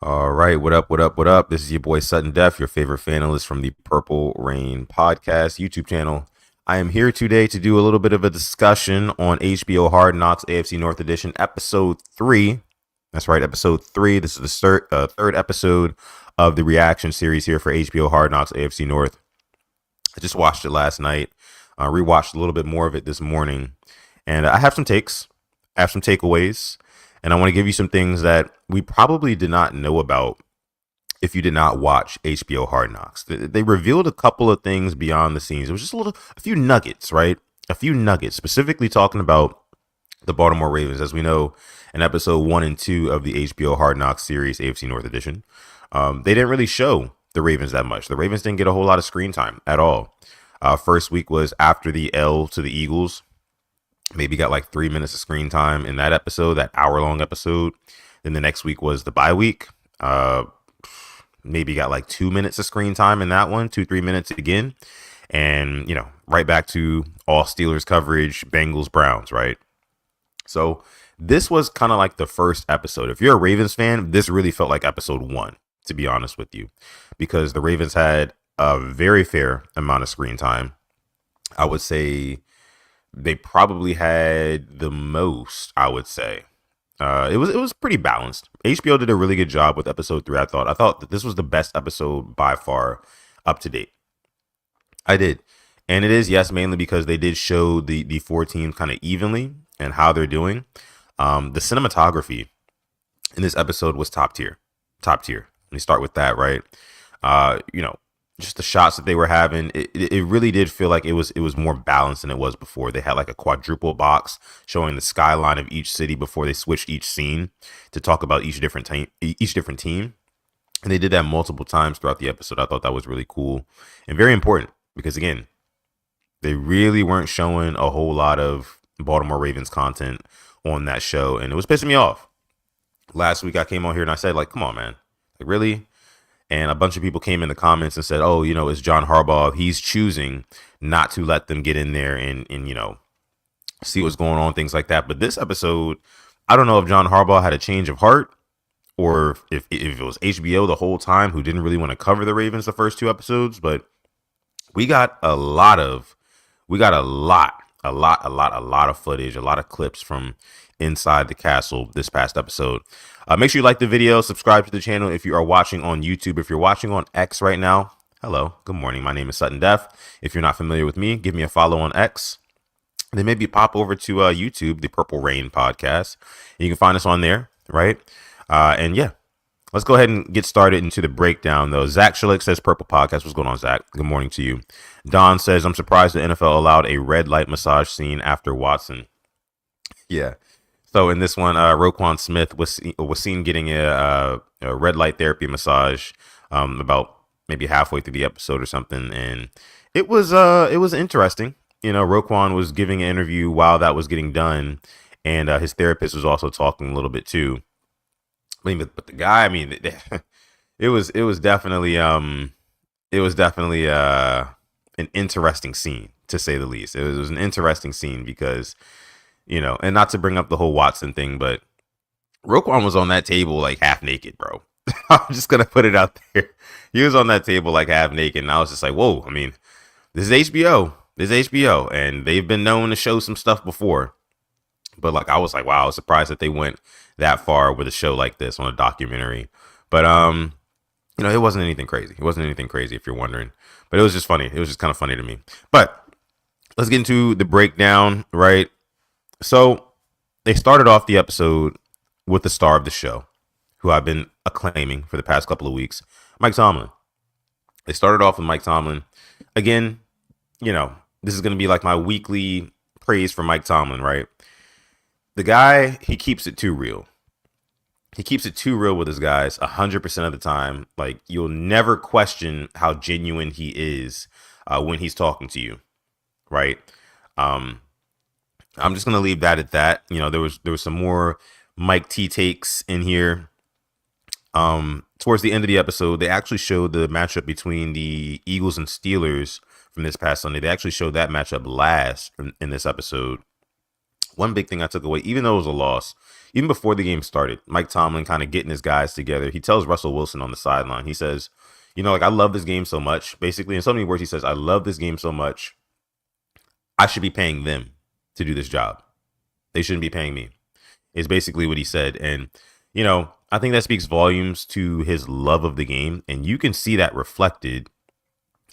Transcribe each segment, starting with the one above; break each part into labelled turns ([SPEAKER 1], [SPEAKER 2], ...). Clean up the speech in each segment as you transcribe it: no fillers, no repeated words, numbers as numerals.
[SPEAKER 1] All right, what up, what up, what up? This is your boy Sutton Def, your favorite fan analyst from the Purple Rain Podcast YouTube channel. I am here today to do a little bit of a discussion on HBO Hard Knocks AFC North Edition, Episode 3. That's right, Episode 3. This is the third episode of the reaction series here for HBO Hard Knocks AFC North. I just watched it last night, rewatched a little bit more of it this morning, and I have some takes, I have some takeaways, and I want to give you some things that we probably did not know about if you did not watch HBO Hard Knocks. They revealed a couple of things beyond the scenes. It was just a few nuggets, right? A few nuggets, specifically talking about the Baltimore Ravens. As we know, in episode 1 and 2 of the HBO Hard Knocks series, AFC North Edition, they didn't really show the Ravens that much. The Ravens didn't get a whole lot of screen time at all. First week was after the L to the Eagles. Maybe got like 3 minutes of screen time in that episode, that hour-long episode. Then the next week was the bye week. Maybe got like 2 minutes of screen time in that one, 2-3 minutes again. And, right back to all Steelers coverage, Bengals, Browns, right? So this was kind of like the first episode. If you're a Ravens fan, this really felt like episode 1, to be honest with you, because the Ravens had a very fair amount of screen time. I would say they probably had the most, I would say. It was pretty balanced. HBO did a really good job with episode 3. I thought that this was the best episode by far, up to date. I did. And it is, yes, mainly because they did show the four teams kind of evenly and how they're doing. The cinematography in this episode was top tier. Top tier. Let me start with that, right? Uh, you know, just the shots that they were having, it really did feel like it was more balanced than it was before. They had like a quadruple box showing the skyline of each city before they switched each scene to talk about each different team. And they did that multiple times throughout the episode. I thought that was really cool and very important because, again, they really weren't showing a whole lot of Baltimore Ravens content on that show, and it was pissing me off. Last week I came on here and I said, like, come on, man, like, really? And a bunch of people came in the comments and said, oh, it's John Harbaugh. He's choosing not to let them get in there and see what's going on, things like that. But this episode, I don't know if John Harbaugh had a change of heart or if it was HBO the whole time who didn't really want to cover the Ravens the first 2 episodes. But we got a lot of we got a lot of footage, a lot of clips from inside the castle this past episode. Make sure you like the video, subscribe to the channel if you are watching on YouTube. If you're watching on X right now, hello, good morning. My name is Sutton Def. If you're not familiar with me, give me a follow on X. Then maybe pop over to YouTube, the Purple Rain Podcast. You can find us on there, right? And yeah, let's go ahead and get started into the breakdown, though. Zach Schillick says Purple Podcast. What's going on, Zach? Good morning to you. Don says, I'm surprised the NFL allowed a red light massage scene after Watson. Yeah. So in this one, Roquan Smith was seen getting a red light therapy massage about maybe halfway through the episode or something, and it was interesting. Roquan was giving an interview while that was getting done, and his therapist was also talking a little bit too. I mean, but the guy, I mean, it was definitely an interesting scene, to say the least. It was an interesting scene because and not to bring up the whole Watson thing, but Roquan was on that table like half naked, bro. I'm just gonna put it out there. He was on that table like half naked, and I was just like, whoa. I mean, this is HBO. This is HBO, and they've been known to show some stuff before. But like, I was like, wow, I was surprised that they went that far with a show like this on a documentary. But it wasn't anything crazy. It wasn't anything crazy if you're wondering. But it was just funny. It was just kind of funny to me. But let's get into the breakdown, right? So they started off the episode with the star of the show, who I've been acclaiming for the past couple of weeks, Mike Tomlin. They started off with Mike Tomlin. Again, this is going to be like my weekly praise for Mike Tomlin, right? The guy, he keeps it too real. He keeps it too real with his guys 100% of the time. Like, you'll never question how genuine he is when he's talking to you, right? I'm just gonna leave that at that. There was some more Mike T takes in here. Towards the end of the episode, they actually showed the matchup between the Eagles and Steelers from this past Sunday. They actually showed that matchup last in this episode. One big thing I took away, even though it was a loss, even before the game started, Mike Tomlin kind of getting his guys together. He tells Russell Wilson on the sideline, he says, like, I love this game so much. Basically, in so many words, he says, I love this game so much. I should be paying them to do this job. They shouldn't be paying me, is basically what he said. And, I think that speaks volumes to his love of the game. And you can see that reflected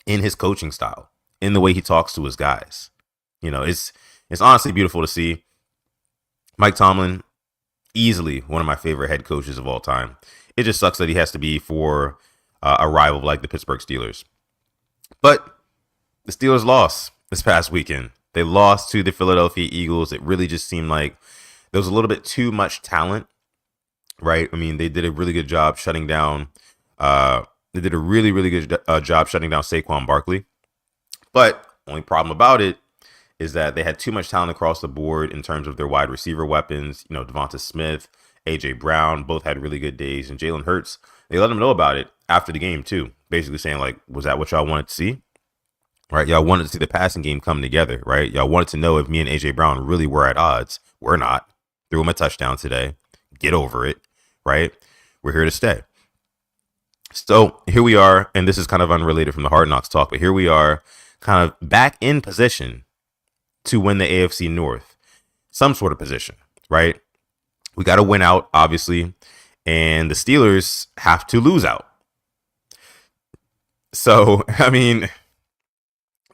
[SPEAKER 1] in his coaching style, in the way he talks to his guys. It's honestly beautiful to see. Mike Tomlin, easily one of my favorite head coaches of all time. It just sucks that he has to be for a rival like the Pittsburgh Steelers. But the Steelers lost this past weekend. They lost to the Philadelphia Eagles. It really just seemed like there was a little bit too much talent, right? I mean, they did a really good job shutting down. They did a really, really good job shutting down Saquon Barkley. But only problem about it is that they had too much talent across the board in terms of their wide receiver weapons. Devonta Smith, A.J. Brown, both had really good days. And Jalen Hurts, they let him know about it after the game, too. Basically saying, like, was that what y'all wanted to see? Right? Y'all wanted to see the passing game come together, right? Y'all wanted to know if me and A.J. Brown really were at odds. We're not. Threw him a touchdown today. Get over it, right? We're here to stay. So here we are, and this is kind of unrelated from the Hard Knocks talk, but here we are kind of back in position to win the AFC North. Some sort of position, right? We got to win out, obviously, and the Steelers have to lose out. So, I mean,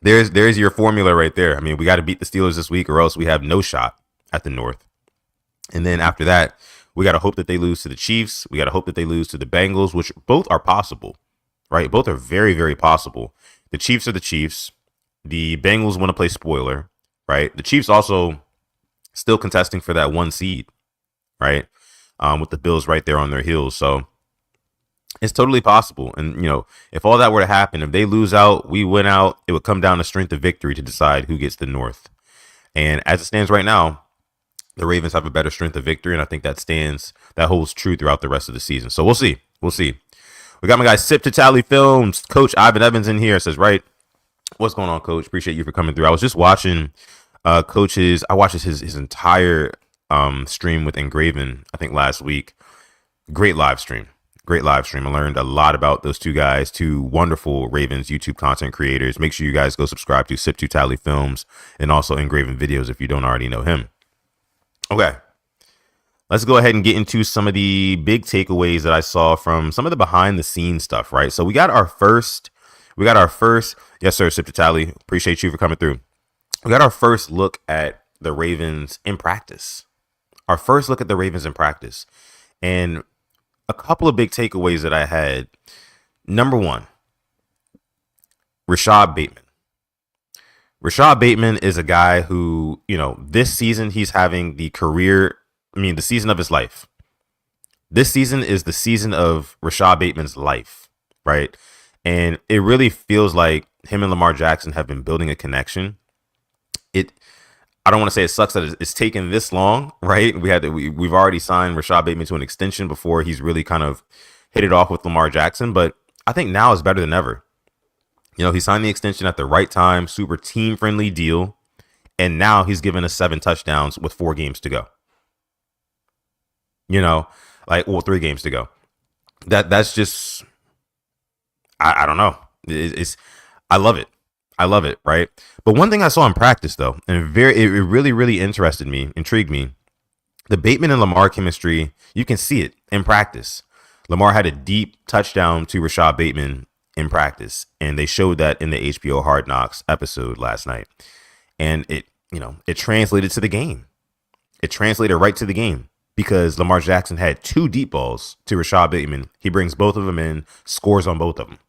[SPEAKER 1] there's your formula right there. I mean, we got to beat the Steelers this week or else we have no shot at the North. And then after that, we got to hope that they lose to the Chiefs. We got to hope that they lose to the Bengals, which both are possible, right? Both are very, very possible. The Chiefs are the Chiefs. The Bengals want to play spoiler, right? The Chiefs also still contesting for that 1 seed, right? With the Bills right there on their heels. So it's totally possible. And, if all that were to happen, if they lose out, we win out, it would come down to strength of victory to decide who gets the North. And as it stands right now, the Ravens have a better strength of victory. And I think that holds true throughout the rest of the season. So we'll see. We got my guy Sip to Tally Films. Coach Ivan Evans in here says, right, what's going on, Coach? Appreciate you for coming through. I was just watching Coach's, I watched his entire stream with Engraven, I think last week. Great live stream. I learned a lot about those two guys, two wonderful Ravens YouTube content creators. Make sure you guys go subscribe to Sip to Tally Films and also Engraven Videos if you don't already know him. Okay, let's go ahead and get into some of the big takeaways that I saw from some of the behind the scenes stuff, right? So we got our first, yes, sir, Sip to Tally. Appreciate you for coming through. We got our first look at the Ravens in practice. And a couple of big takeaways that I had. Number one, Rashod Bateman. Rashod Bateman is a guy who, this season he's having the season of his life. This season is the season of Rashod Bateman's life, right? And it really feels like him and Lamar Jackson have been building a connection. I don't want to say it sucks that it's taken this long, right? We've already signed Rashod Bateman to an extension before he's really kind of hit it off with Lamar Jackson, but I think now is better than ever. He signed the extension at the right time, super team-friendly deal, and now he's given us 7 touchdowns with 4 games to go. 3 games to go. That's just, I don't know. I love it, right? But one thing I saw in practice, though, and it really, really intrigued me, the Bateman and Lamar chemistry, you can see it in practice. Lamar had a deep touchdown to Rashod Bateman in practice, and they showed that in the HBO Hard Knocks episode last night. And it translated to the game. It translated right to the game because Lamar Jackson had 2 deep balls to Rashod Bateman. He brings both of them in, scores on both of them.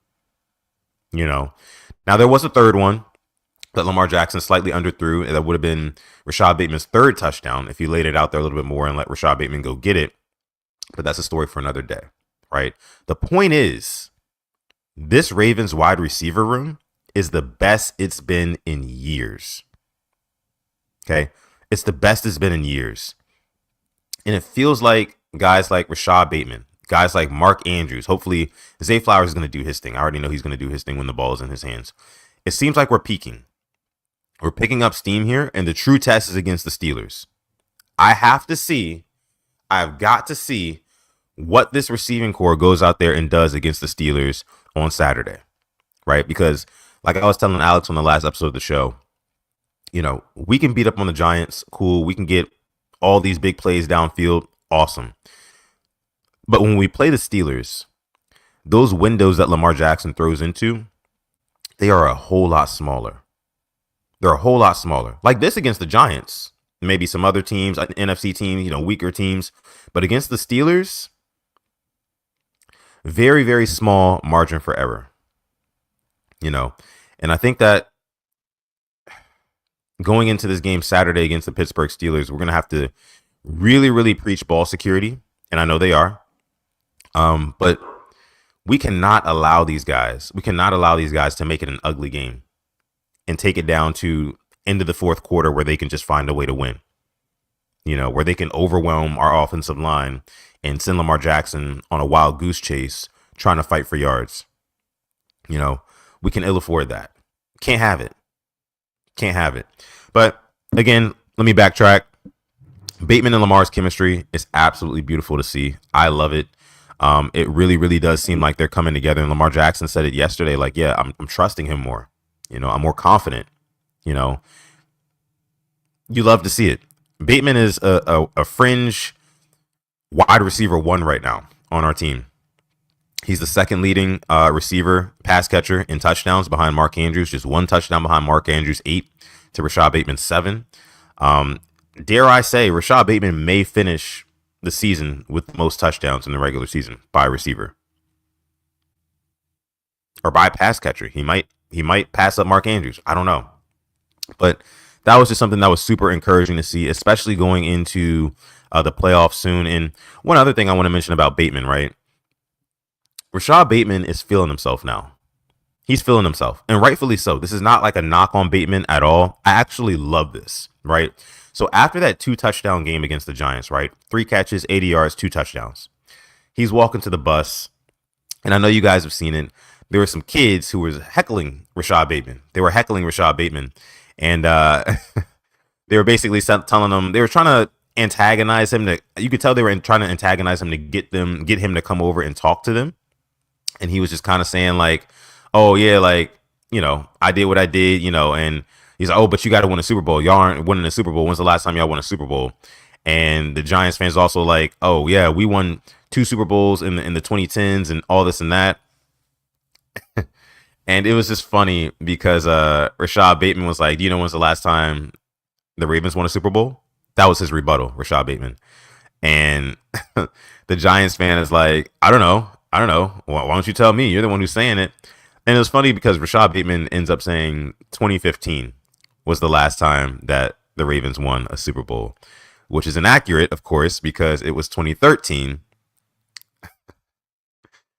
[SPEAKER 1] Now there was a third one that Lamar Jackson slightly underthrew, and that would have been Rashod Bateman's 3rd touchdown if he laid it out there a little bit more and let Rashod Bateman go get it. But that's a story for another day, right? The point is, this Ravens wide receiver room is the best it's been in years. Okay? It's the best it's been in years. And it feels like guys like Rashod Bateman, guys like Mark Andrews, hopefully Zay Flowers is going to do his thing. I already know he's going to do his thing when the ball is in his hands. It seems like we're peaking. We're picking up steam here, and the true test is against the Steelers. I have to see I've got to see what this receiving core goes out there and does against the Steelers on Saturday, right? Because like I was telling Alex on the last episode of the show, we can beat up on the Giants. Cool. We can get all these big plays downfield. Awesome. But when we play the Steelers, those windows that Lamar Jackson throws into, they are a whole lot smaller. They're a whole lot smaller. Like this against the Giants, maybe some other teams, NFC teams, weaker teams. But against the Steelers, very, very small margin for error. And I think that going into this game Saturday against the Pittsburgh Steelers, we're going to have to really, really preach ball security. And I know they are. But we cannot allow these guys to make it an ugly game and take it down to into the fourth quarter where they can just find a way to win. Where they can overwhelm our offensive line and send Lamar Jackson on a wild goose chase trying to fight for yards. We can ill afford that. Can't have it. But again, let me backtrack. Bateman and Lamar's chemistry is absolutely beautiful to see. I love it. It really, really does seem like they're coming together. And Lamar Jackson said it yesterday, like, yeah, I'm trusting him more. I'm more confident. You love to see it. Bateman is a fringe wide receiver 1 right now on our team. He's the second leading receiver, pass catcher in touchdowns behind Mark Andrews. Just 1 touchdown behind Mark Andrews, 8 to Rashod Bateman, 7. Dare I say, Rashod Bateman may finish the season with the most touchdowns in the regular season by receiver or by pass catcher. He might pass up Mark Andrews. I don't know, but that was just something that was super encouraging to see, especially going into the playoffs soon. And one other thing I want to mention about Bateman, right? Rashod Bateman is feeling himself now. He's feeling himself, and rightfully so. This is not like a knock on Bateman at all. I actually love this, right? So after that 2 touchdown game against the Giants, right? 3 catches, 80 yards, 2 touchdowns. He's walking to the bus, and I know you guys have seen it. There were some kids who were heckling Rashod Bateman. And they were basically telling him, they were trying to antagonize him. You could tell they were trying to antagonize him to get him to come over and talk to them. And he was just kind of saying like, oh yeah, like, I did what I did, and he's like, oh, but you got to win a Super Bowl. Y'all aren't winning a Super Bowl. When's the last time y'all won a Super Bowl? And the Giants fans also like, oh yeah, we won 2 Super Bowls in the 2010s and all this and that. And it was just funny because Rashod Bateman was like, do you know when's the last time the Ravens won a Super Bowl? That was his rebuttal, Rashod Bateman. And the Giants fan is like, I don't know. Why don't you tell me? You're the one who's saying it. And it was funny because Rashod Bateman ends up saying 2015 was the last time that the Ravens won a Super Bowl, which is inaccurate, of course, because it was 2013.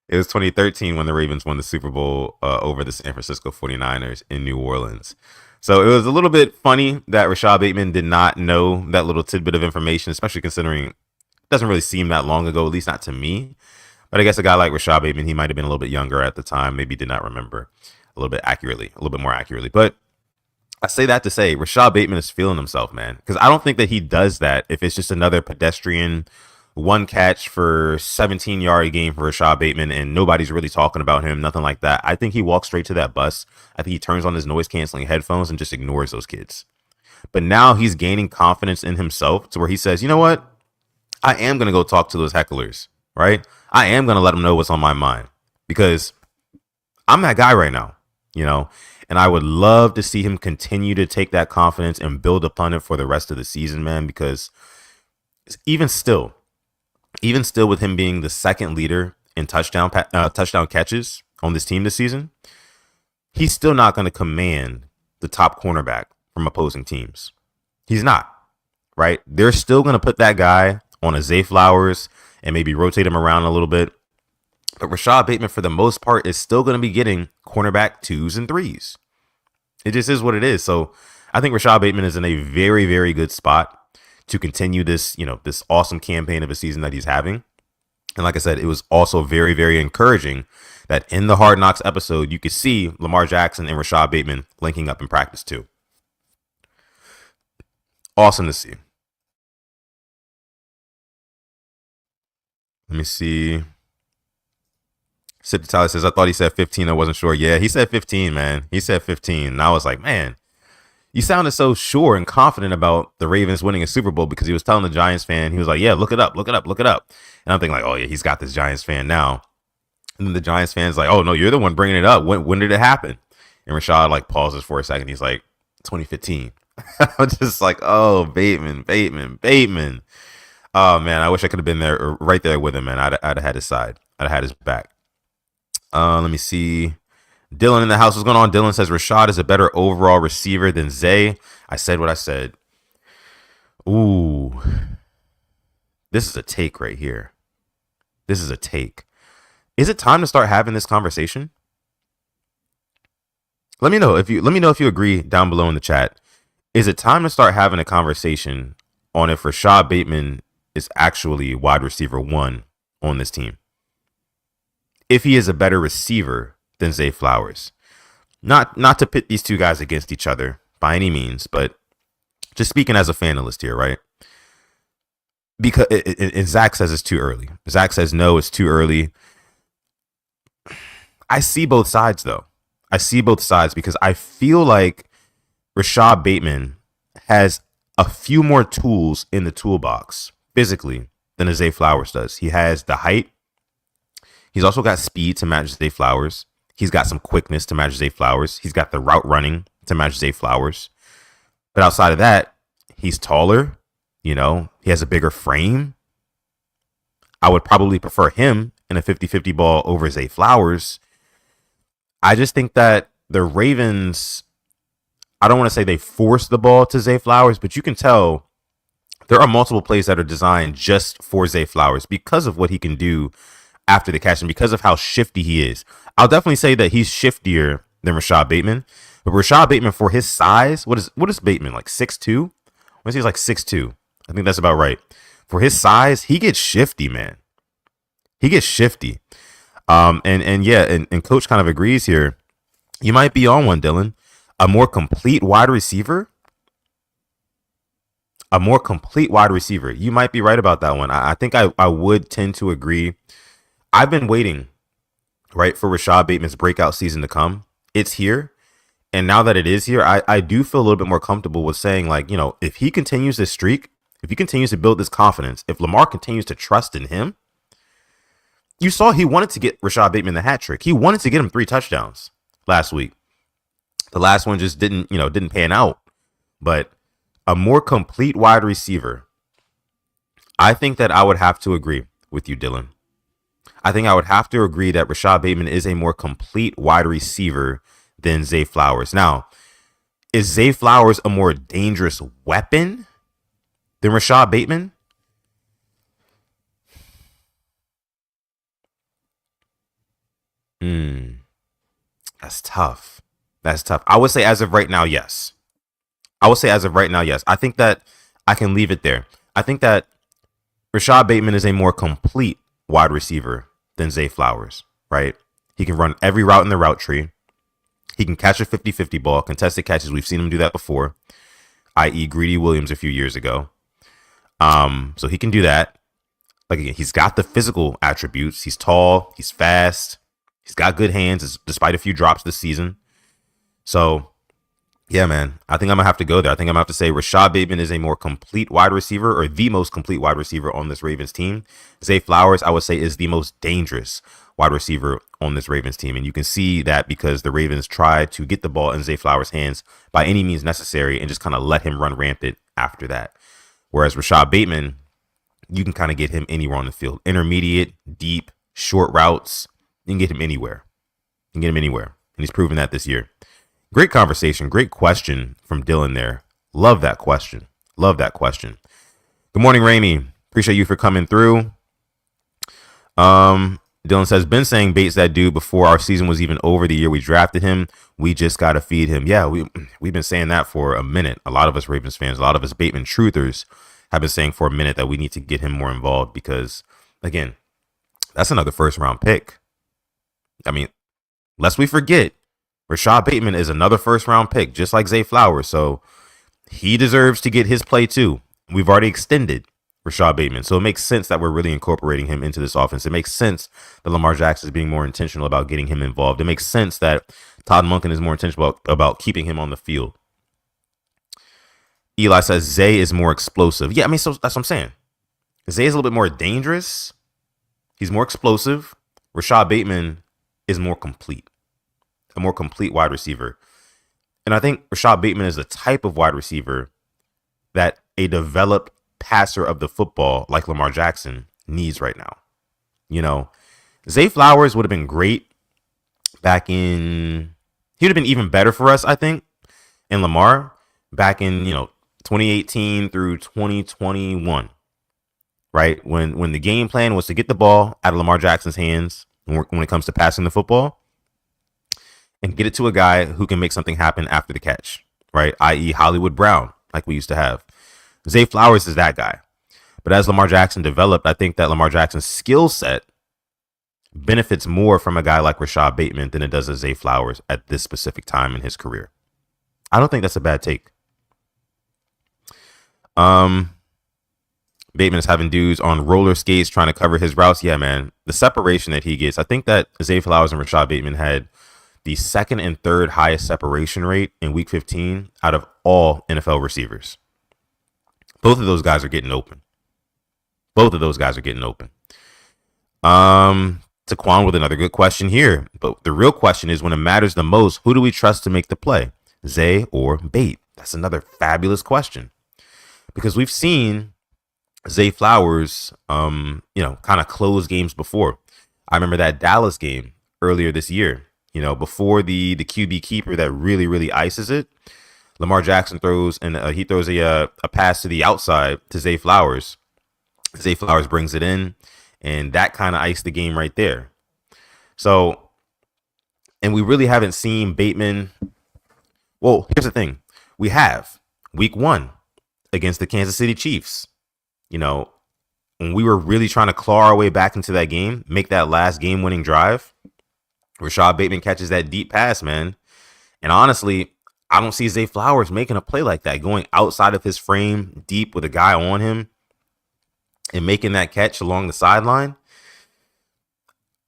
[SPEAKER 1] It was 2013 when the Ravens won the Super Bowl over the San Francisco 49ers in New Orleans. So it was a little bit funny that Rashod Bateman did not know that little tidbit of information, especially considering it doesn't really seem that long ago, at least not to me. But I guess a guy like Rashod Bateman, he might have been a little bit younger at the time, maybe did not remember a little bit more accurately. But I say that to say Rashod Bateman is feeling himself, man, because I don't think that he does that if it's just another pedestrian 1 catch for 17-yard game for Rashod Bateman and nobody's really talking about him, nothing like that. I think he walks straight to that bus. I think he turns on his noise-canceling headphones and just ignores those kids. But now he's gaining confidence in himself to where he says, you know what? I am going to go talk to those hecklers, right? I am going to let them know what's on my mind because I'm that guy right now, and I would love to see him continue to take that confidence and build upon it for the rest of the season, man, because even still with him being the second leader in touchdown catches on this team this season, he's still not going to command the top cornerback from opposing teams. He's not, right? They're still going to put that guy on a Zay Flowers and maybe rotate him around a little bit. But Rashod Bateman, for the most part, is still going to be getting cornerback 2s and 3s. It just is what it is. So I think Rashod Bateman is in a very, very good spot to continue this, this awesome campaign of a season that he's having. And like I said, it was also very, very encouraging that in the Hard Knocks episode, you could see Lamar Jackson and Rashod Bateman linking up in practice too. Awesome to see. Let me see. Sip Tyler says, I thought he said 15. I wasn't sure. Yeah, he said 15, man. He said 15. And I was like, man, you sounded so sure and confident about the Ravens winning a Super Bowl because he was telling the Giants fan, he was like, yeah, look it up, look it up, look it up. And I'm thinking like, oh, yeah, he's got this Giants fan now. And then the Giants fan's like, oh, no, you're the one bringing it up. When did it happen? And Rashod like pauses for a second. He's like, 2015. I'm just like, oh, Bateman. Oh, man, I wish I could have been there right there with him, man. I'd have had his side. I'd have had his back. Let me see. Dylan in the house. What's going on? Dylan says Rashod is a better overall receiver than Zay. I said what I said. Ooh. This is a take right here. This is a take. Is it time to start having this conversation? Let me know if you agree down below in the chat. Is it time to start having a conversation on if Rashod Bateman is actually wide receiver 1 on this team? If he is a better receiver than Zay Flowers. Not to pit these two guys against each other by any means, but just speaking as a fanalist here, right? Because Zach says it's too early. Zach says no, it's too early. I see both sides though. I see both sides because I feel like Rashod Bateman has a few more tools in the toolbox physically than Zay Flowers does. He has the height. He's also got speed to match Zay Flowers. He's got some quickness to match Zay Flowers. He's got the route running to match Zay Flowers. But outside of that, he's taller. You know, he has a bigger frame. I would probably prefer him in a 50-50 ball over Zay Flowers. I just think that the Ravens, I don't want to say they force the ball to Zay Flowers, but you can tell there are multiple plays that are designed just for Zay Flowers because of what he can do after the catch and because of how shifty he is. I'll definitely say that he's shiftier than Rashod Bateman. But Rashod Bateman, for his size, what is Bateman, like 6'2"? I want to say he's like 6'2". I think that's about right. For his size, he gets shifty, man. He gets shifty. And Coach kind of agrees here. You might be on one, Dylan. A more complete wide receiver. You might be right about that one. I think I would tend to agree. I've been waiting, right, for Rashod Bateman's breakout season to come. It's here. And now that it is here, I do feel a little bit more comfortable with saying, like, you know, if he continues this streak, if he continues to build this confidence, if Lamar continues to trust in him, you saw he wanted to get Rashod Bateman the hat trick. He wanted to get him 3 touchdowns last week. The last one just didn't pan out. But a more complete wide receiver, I think that I would have to agree with you, Dylan. I think I would have to agree that Rashod Bateman is a more complete wide receiver than Zay Flowers. Now, is Zay Flowers a more dangerous weapon than Rashod Bateman? That's tough. I would say as of right now, yes. I think that I can leave it there. I think that Rashod Bateman is a more complete wide receiver than Zay Flowers, right? He can run every route in the route tree. He can catch a 50-50 ball, contested catches. We've seen him do that before, i.e. Greedy Williams a few years ago. So he can do that. Like, again, he's got the physical attributes. He's tall. He's fast. He's got good hands despite a few drops this season. So, yeah, man, I think I'm going to have to go there. I think I'm going to have to say Rashod Bateman is a more complete wide receiver, or the most complete wide receiver on this Ravens team. Zay Flowers, I would say, is the most dangerous wide receiver on this Ravens team. And you can see that because the Ravens try to get the ball in Zay Flowers' hands by any means necessary and just kind of let him run rampant after that. Whereas Rashod Bateman, you can kind of get him anywhere on the field. Intermediate, deep, short routes. You can get him anywhere. And he's proven that this year. Great conversation. Great question from Dylan there. Love that question. Good morning, Raimi. Appreciate you for coming through. Dylan says, been saying Bates that dude before our season was even over the year we drafted him. We just got to feed him. Yeah, we've been saying that for a minute. A lot of us Ravens fans, a lot of us Bateman truthers have been saying for a minute that we need to get him more involved because, again, that's another first round pick. I mean, lest we forget, Rashod Bateman is another first round pick, just like Zay Flowers. So he deserves to get his play too. We've already extended Rashod Bateman. So it makes sense that we're really incorporating him into this offense. It makes sense that Lamar Jackson is being more intentional about getting him involved. It makes sense that Todd Monken is more intentional about keeping him on the field. Eli says Zay is more explosive. Yeah, I mean, so that's what I'm saying. Zay is a little bit more dangerous. He's more explosive. Rashod Bateman is more complete, a more complete wide receiver. And I think Rashod Bateman is the type of wide receiver that a developed passer of the football like Lamar Jackson needs right now. You know, Zay Flowers would have been great back in, he would have been even better for us, I think, in Lamar back in, 2018 through 2021, right? When the game plan was to get the ball out of Lamar Jackson's hands when it comes to passing the football and get it to a guy who can make something happen after the catch, right? I.e. Hollywood Brown, like we used to have. Zay Flowers is that guy. But as Lamar Jackson developed, I think that Lamar Jackson's skill set benefits more from a guy like Rashod Bateman than it does a Zay Flowers at this specific time in his career. I don't think that's a bad take. Bateman is having dudes on roller skates trying to cover his routes. Yeah, man. The separation that he gets. I think that Zay Flowers and Rashod Bateman had the second and third highest separation rate in week 15 out of all NFL receivers. Both of those guys are getting open. Taquan with another good question here. But the real question is, when it matters the most, who do we trust to make the play? Zay or Bate? That's another fabulous question. Because we've seen Zay Flowers, kind of close games before. I remember that Dallas game earlier this year, before the QB keeper that really, really ices it. Lamar Jackson throws a pass to the outside to Zay Flowers. Zay Flowers brings it in, and that kind of iced the game right there. So, and we really haven't seen Bateman. Well, here's the thing. We have week 1 against the Kansas City Chiefs. When we were really trying to claw our way back into that game, make that last game-winning drive, Rashod Bateman catches that deep pass, man. And honestly, I don't see Zay Flowers making a play like that, going outside of his frame deep with a guy on him and making that catch along the sideline.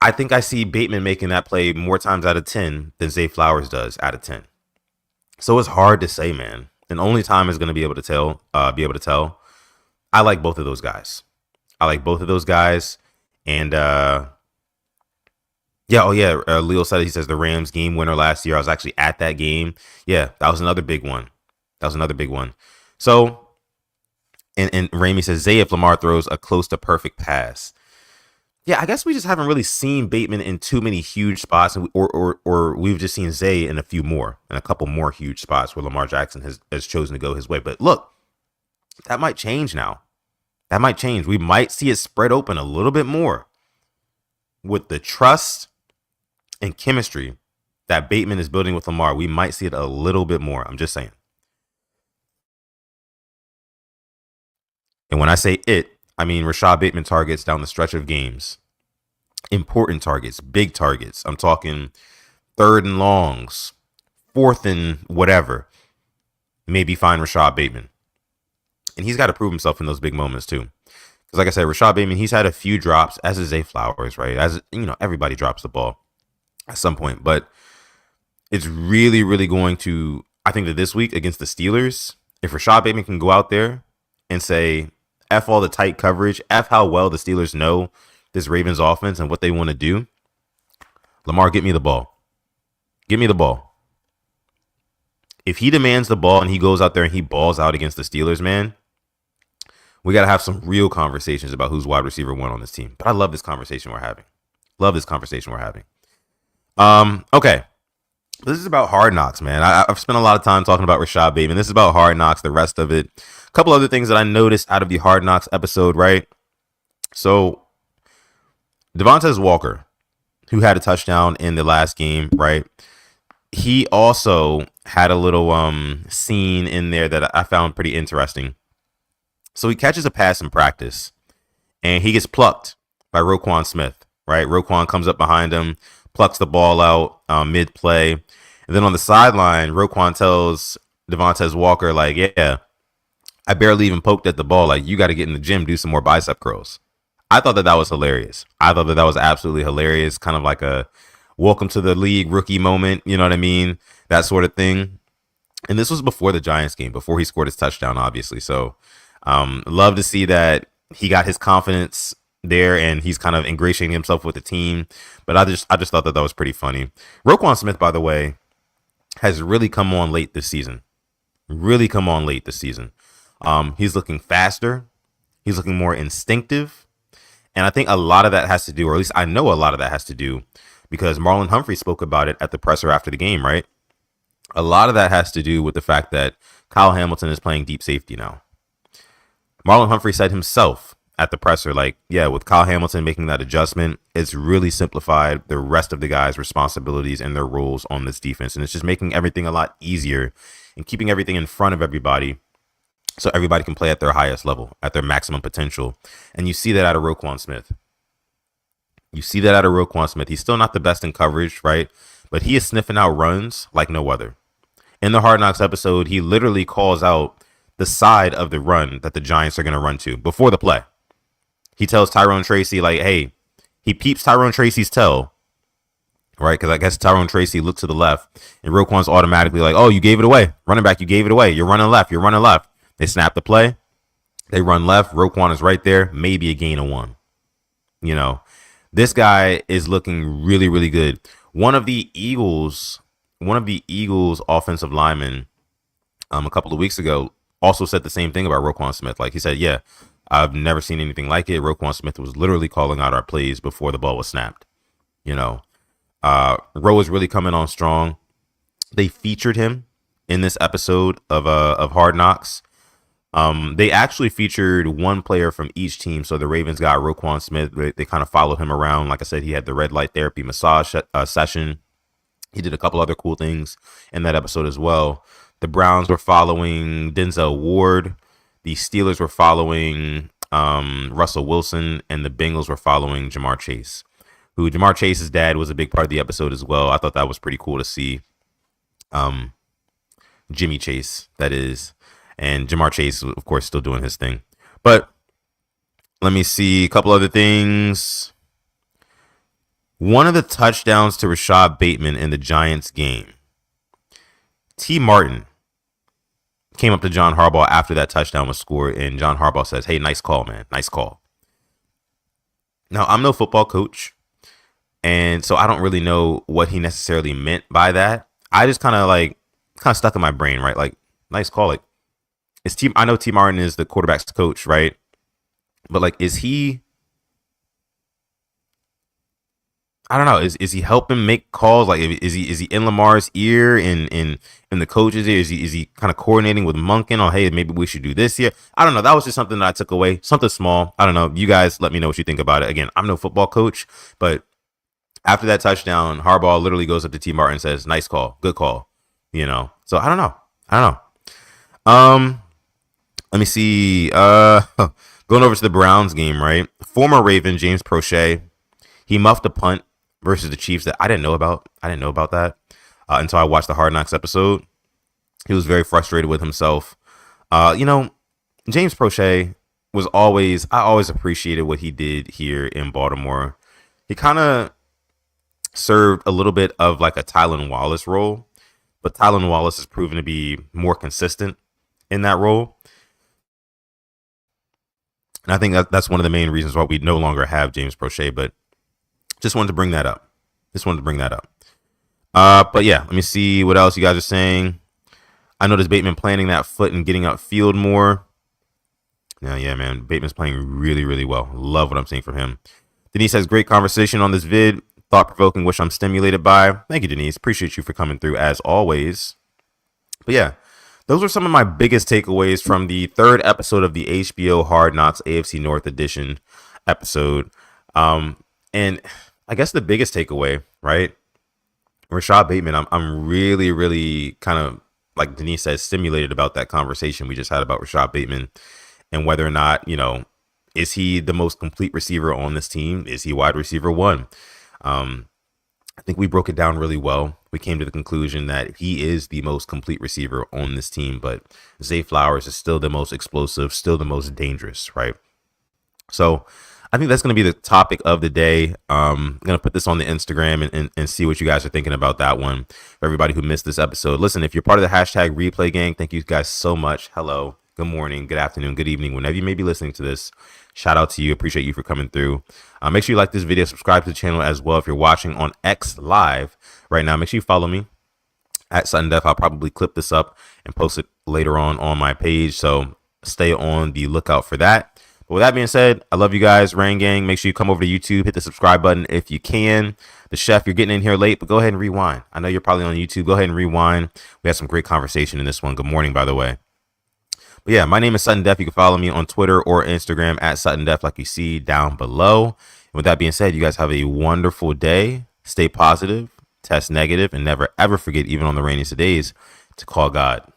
[SPEAKER 1] I think I see Bateman making that play more times out of 10 than Zay Flowers does out of 10. So it's hard to say, man. And only time is going to be able to tell. I like both of those guys. And Leo said, he says the Rams game winner last year. I was actually at that game. Yeah, that was another big one. So, and Ramey says, Zay if Lamar throws a close to perfect pass. Yeah, I guess we just haven't really seen Bateman in too many huge spots, or we've just seen Zay in a couple more huge spots where Lamar Jackson has chosen to go his way. But look, that might change now. We might see it spread open a little bit more with the trust and chemistry that Bateman is building with Lamar. We might see it a little bit more. I'm just saying. And when I say it, I mean Rashod Bateman targets down the stretch of games. Important targets, big targets. I'm talking 3rd and longs, 4th and whatever. Maybe find Rashod Bateman. And he's got to prove himself in those big moments too. Because like I said, Rashod Bateman, he's had a few drops, as is Zay Flowers, right? As everybody drops the ball at some point. But it's really, really going to, I think that this week against the Steelers, if Rashod Bateman can go out there and say, F all the tight coverage, F how well the Steelers know this Ravens offense and what they want to do. Lamar, get me the ball. If he demands the ball and he goes out there and he balls out against the Steelers, man, we got to have some real conversations about who's wide receiver 1 on this team. But I love this conversation we're having. Okay. This is about Hard Knocks, man. I've spent a lot of time talking about Rashod Bateman. This is about Hard Knocks, the rest of it. A couple other things that I noticed out of the Hard Knocks episode, right? So, Devontae Walker, who had a touchdown in the last game, right? He also had a little scene in there that I found pretty interesting. So he catches a pass in practice, and he gets plucked by Roquan Smith, right? Roquan comes up behind him, plucks the ball out mid-play. And then on the sideline, Roquan tells Devontae Walker, like, yeah, I barely even poked at the ball. Like, you got to get in the gym, do some more bicep curls. I thought that was hilarious. I thought that was absolutely hilarious. Kind of like a welcome to the league rookie moment. You know what I mean? That sort of thing. And this was before the Giants game, before he scored his touchdown, obviously. So, love to see that he got his confidence there and he's kind of ingratiating himself with the team. But I just thought that was pretty funny. Roquan Smith, by the way, has really come on late this season. Really come on late this season. He's looking faster. He's looking more instinctive. And I think a lot of that has to do, or at least I know a lot of that has to do, because Marlon Humphrey spoke about it at the presser after the game, right? A lot of that has to do with the fact that Kyle Hamilton is playing deep safety now. Marlon Humphrey said himself at the presser, like, yeah, with Kyle Hamilton making that adjustment, it's really simplified the rest of the guys' responsibilities and their roles on this defense. And it's just making everything a lot easier and keeping everything in front of everybody so everybody can play at their highest level, at their maximum potential. And you see that out of Roquan Smith. He's still not the best in coverage, right? But he is sniffing out runs like no other. In the Hard Knocks episode, he literally calls out the side of the run that the Giants are going to run to before the play. He tells Tyrone Tracy, like, hey, he peeps Tyrone Tracy's toe, right? Because I guess Tyrone Tracy looked to the left, and Roquan's automatically like, oh, you gave it away. Running back, you gave it away. You're running left. They snap the play. They run left. Roquan is right there. Maybe a gain of 1. You know, this guy is looking really, really good. One of the Eagles offensive linemen a couple of weeks ago also said the same thing about Roquan Smith. Like, he said, yeah, I've never seen anything like it. Roquan Smith was literally calling out our plays before the ball was snapped. You know, Rowe is really coming on strong. They featured him in this episode of Hard Knocks. They actually featured one player from each team. So the Ravens got Roquan Smith. They kind of followed him around. Like I said, he had the red light therapy massage session. He did a couple other cool things in that episode as well. The Browns were following Denzel Ward. The Steelers were following Russell Wilson. And the Bengals were following Jamar Chase, who Jamar Chase's dad was a big part of the episode as well. I thought that was pretty cool to see. Jimmy Chase, that is. And Jamar Chase, of course, still doing his thing. But let me see a couple other things. One of the touchdowns to Rashod Bateman in the Giants game, T. Martin came up to John Harbaugh after that touchdown was scored, and John Harbaugh says, hey, nice call, man. Nice call. Now, I'm no football coach, and so I don't really know what he necessarily meant by that. I just kind of stuck in my brain, right? Like, nice call. Like, I know T. Martin is the quarterback's coach, right? But, like, is he... I don't know. Is he helping make calls? Like, is he in Lamar's ear, in the coach's ear? Is he kind of coordinating with Monken on, hey, maybe we should do this here? I don't know. That was just something that I took away. Something small. I don't know. You guys let me know what you think about it. Again, I'm no football coach, but after that touchdown, Harbaugh literally goes up to T. Martin and says, nice call, good call. You know. So I don't know. Let me see. Going over to the Browns game, right? Former Raven James Prochet, he muffed a punt versus the Chiefs that I didn't know about. I didn't know about that until I watched the Hard Knocks episode. He was very frustrated with himself. You know, James Prochet I always appreciated what he did here in Baltimore. He kind of served a little bit of like a Tylan Wallace role, but Tylan Wallace has proven to be more consistent in that role. And I think that's one of the main reasons why we no longer have James Prochet, but just wanted to bring that up. But yeah, let me see what else you guys are saying. I noticed Bateman planting that foot and getting upfield more. Yeah, man. Bateman's playing really, really well. Love what I'm seeing from him. Denise says, great conversation on this vid. Thought-provoking, which I'm stimulated by. Thank you, Denise. Appreciate you for coming through as always. But yeah, those are some of my biggest takeaways from the third episode of the HBO Hard Knocks AFC North Edition episode. And I guess the biggest takeaway, right? Rashod Bateman, I'm really, really kind of, like Denise says, stimulated about that conversation we just had about Rashod Bateman and whether or not, you know, is he the most complete receiver on this team? Is he wide receiver one? I think we broke it down really well. We came to the conclusion that he is the most complete receiver on this team, but Zay Flowers is still the most explosive, still the most dangerous, right? So I think that's going to be the topic of the day. I'm going to put this on the Instagram and see what you guys are thinking about that one. For everybody who missed this episode, listen, if you're part of the hashtag replay gang, thank you guys so much. Hello, good morning, good afternoon, good evening, whenever you may be listening to this. Shout out to you. Appreciate you for coming through. Make sure you like this video, subscribe to the channel as well. If you're watching on X Live right now, make sure you follow me at Sudden Death. I'll probably clip this up and post it later on my page. So stay on the lookout for that. But with that being said, I love you guys, Rain Gang. Make sure you come over to YouTube, hit the subscribe button if you can. The chef, you're getting in here late, but go ahead and rewind. I know you're probably on YouTube. Go ahead and rewind. We had some great conversation in this one. Good morning, by the way. But yeah, my name is Sudden Death. You can follow me on Twitter or Instagram at Sudden Death, like you see down below. And with that being said, you guys have a wonderful day. Stay positive, test negative, and never ever forget, even on the rainiest of days, to call God.